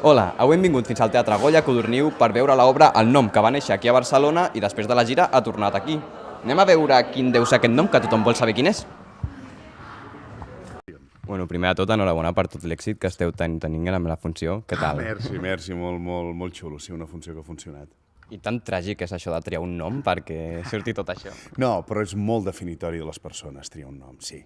Hola, avui hem vingut fins al Teatre Goya Codorniu per veure l'obra El Nom, que va néixer aquí a Barcelona i després de la gira ha tornat aquí. Anem a veure quin deu ser aquest nom, que tothom vol saber quin és. Bueno, primer de tot, enhorabona per tot l'èxit que esteu tenint amb la funció. Què tal? Merci, molt xulo, sí, una funció que ha funcionat. I tan tràgic és això de triar un nom perquè surti tot això. No, però és molt definitori de les persones, triar un nom, sí.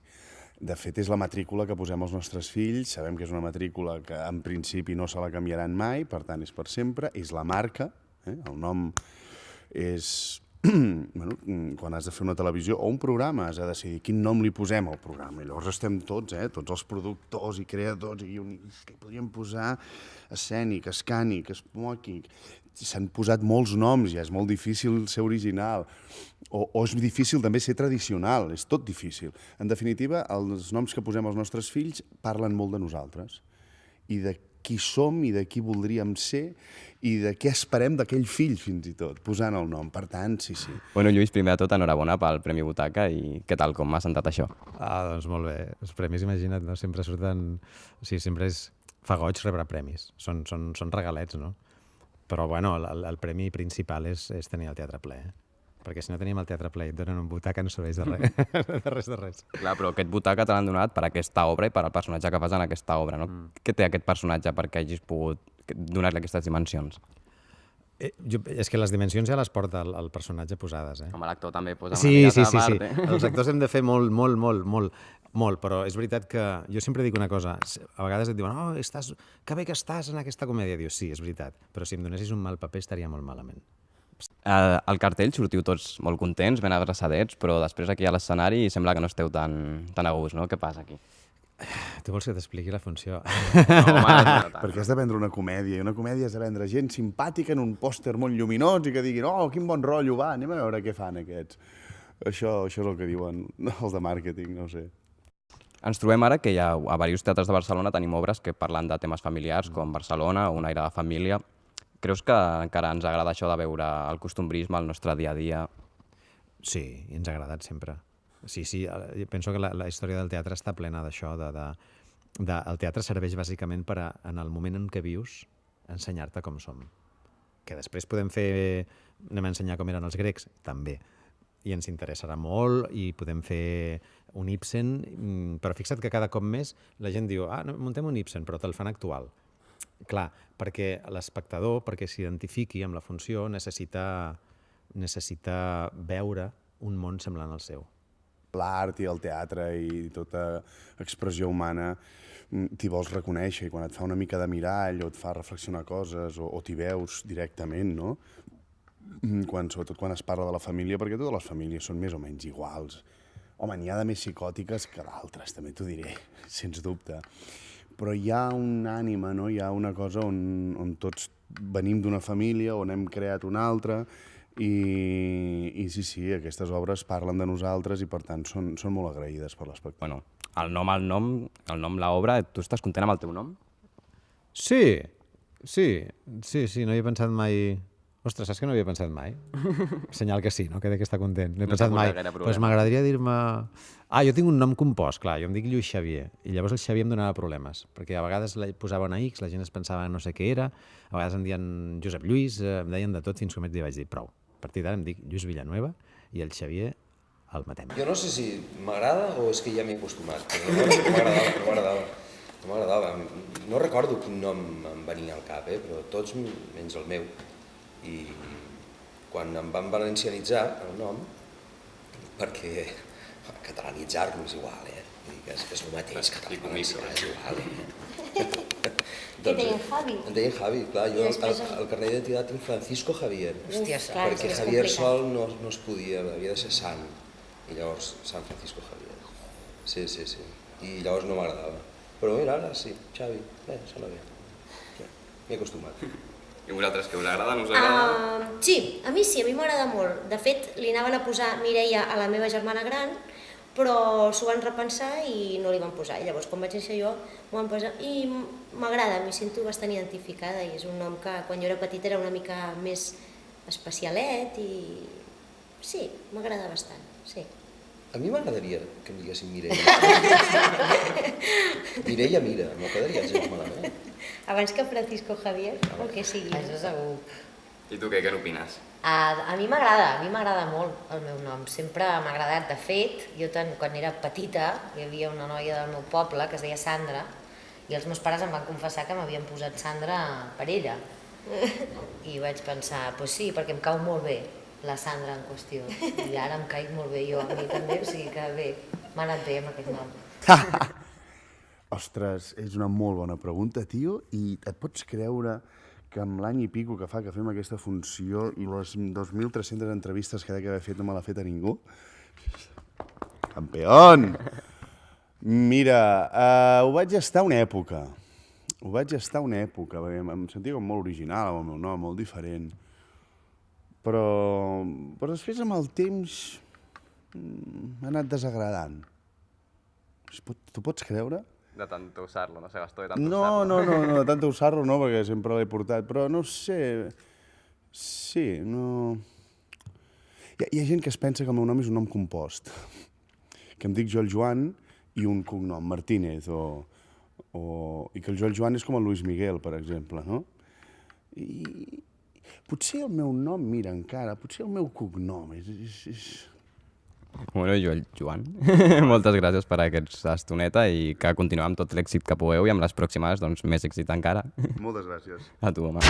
De fet, és la matrícula que posem als nostres fills, sabem que és una matrícula que en principi no se la canviaran mai, per tant és per sempre, és la marca, el nom és... bueno, quan has de fer una televisió o un programa has de decidir quin nom li posem al programa, i llavors estem tots, tots els productors i creadors, i què podríem posar? Escènic, escànic, esmòquic... S'han posat molts noms, ja és molt difícil ser original, o és difícil també ser tradicional, és tot difícil. En definitiva, els noms que posem als nostres fills parlen molt de nosaltres, i de qui som, i de qui voldríem ser, i de què esperem d'aquell fill, fins i tot, posant el nom. Per tant, sí. Bueno, Lluís, primer de tot, enhorabona pel Premi Butaca, i què tal, com m'ha sentat això? Doncs molt bé. Els premis, imagina't, no? Sempre surten... O sigui, sempre fa goig rebre premis. Són regalets, no? Però, bueno, el premi principal és tenir el teatre ple, perquè si no tenim el teatre ple i et donen un butaca no serveix de res. de res. Clar, però aquest butaca te l'han donat per aquesta obra i per al personatge que fas en aquesta obra, no? Què té aquest personatge perquè hagis pogut donar-li aquestes dimensions? És que les dimensions ja les porta el personatge posades, Home, l'actor també posa una Sí. mica a part, Els actors hem de fer molt, però és veritat que jo sempre dic una cosa, a vegades et diuen que bé que estàs en aquesta comèdia, dius sí, és veritat, però si em donessis un mal paper estaria molt malament. Al cartell sortiu tots molt contents, ben abraçadets, però després aquí a l'escenari sembla que no esteu tan a gust, no? Què passa aquí? Tu vols que t'expliqui la funció? Perquè has de vendre una comèdia, i una comèdia has de vendre gent simpàtica en un pòster molt lluminós i que diguin quin bon rotllo, va, anem a veure què fan aquests. Això és el que diuen els de màrqueting, no ho sé. Ens trobem ara que a diversos teatres de Barcelona tenim obres que parlen de temes familiars, com Barcelona o Un aire de família. Creus que encara ens agrada això de veure el costumbrisme al nostre dia a dia? Sí, i ens ha agradat sempre. Sí, penso que la història del teatre està plena d'això. El teatre serveix bàsicament per, en el moment en què vius, ensenyar-te com som. Que després anem a ensenyar com eren els grecs, també. I ens interessarà molt i podem fer un Ibsen, però fixa't que cada cop més la gent diu muntem un Ibsen, però te'l fan actual. Clar, perquè l'espectador, perquè s'identifiqui amb la funció, necessita veure un món semblant al seu. L'art i el teatre i tota expressió humana t'hi vols reconèixer, i quan et fa una mica de mirall o et fa reflexionar coses o t'hi veus directament, no? Sobretot quan es parla de la família, perquè totes les famílies són més o menys iguals. Home, n'hi ha de més psicòtiques que d'altres, també t'ho diré, sens dubte. Però hi ha una ànima, no? Hi ha una cosa on tots venim d'una família, on hem creat una altra, i sí, aquestes obres parlen de nosaltres i per tant són molt agraïdes per l'espectacle. Bueno, el nom, l'obra, tu estàs content amb el teu nom? Sí, no hi he pensat mai... Ostres, saps que no hi he pensat mai? Senyal que sí, no? Que està content. No he pensat mai. Doncs m'agradaria dir-me... Jo tinc un nom compost, clar, jo em dic Lluís Xavier, i llavors el Xavier em donava problemes, perquè a vegades posava una X, la gent es pensava no sé què era, a vegades em deien Josep Lluís, em deien de tot fins que un vaig dir prou. A partir d'ara em dic Lluís Villanueva i el Xavier el matem. Jo no sé si m'agrada o és que ja m'he acostumat, però m'agradava. No recordo quin nom em venia al cap, però tots menys el meu. I quan em van valencianitzar el nom, perquè catalanitzar-lo és igual, és el mateix, català i valencià és igual. Què deien Javi? Em deien Javi, clar, jo al carnet d'identitat tinc Francisco Javier, perquè Javier sol no es podia, havia de ser Sant, i llavors Sant Francisco Javier. Sí, i llavors no m'agradava. Però mira, ara sí, Xavi, sona bé. M'he acostumat. I vosaltres, que us agrada, no us agrada? Sí, a mi m'agrada molt. De fet, li anaven a posar Mireia a la meva germana gran, però s'ho van repensar i no li van posar. I llavors, quan vaig néixer jo, m'ho van posar i m'agrada, m'hi sento bastant identificada i és un nom que quan jo era petita era una mica més especialet i sí, m'agrada bastant, sí. A mi m'agradaria que em diguessin Mireia. Mireia Mira, no quedaria gens malament. Abans que Francisco Javier, o que sigui. Això segur. I tu què n'opines? A mi m'agrada molt el meu nom, sempre m'ha agradat. De fet, jo quan era petita hi havia una noia del meu poble que es deia Sandra i els meus pares em van confessar que m'havien posat Sandra per ella. I vaig pensar, doncs sí, perquè em cau molt bé la Sandra en qüestió. I ara em caic molt bé jo, a mi també, o sigui que bé, m'ha anat bé amb aquest nom. Ostres, és una molt bona pregunta, tio, i et pots creure que amb l'any i pico que fa que fem aquesta funció i les 2.300 entrevistes que d'haver fet no me l'ha fet a ningú? Campeón! Mira, ho vaig estar una època. Perquè em sentia com molt original amb el meu nom, molt diferent. Però després amb el temps m'ha anat desagradant. Tu pots creure? De tant usar-lo, no sé, Gastó, de tant No, usar-lo. de tant usar-lo no, perquè sempre l'he portat, però no sé... Sí, no... Hi ha gent que es pensa que el meu nom és un nom compost, que em dic Joel Joan i un cognom, Martínez, i que el Joel Joan és com el Luis Miguel, per exemple, no? I potser el meu nom, mira, encara, potser el meu cognom és... Bueno, Joan, moltes gràcies per aquesta estoneta i que continuem amb tot l'èxit que pugueu i amb les pròximes, doncs, més èxit encara. Moltes gràcies. A tu, home.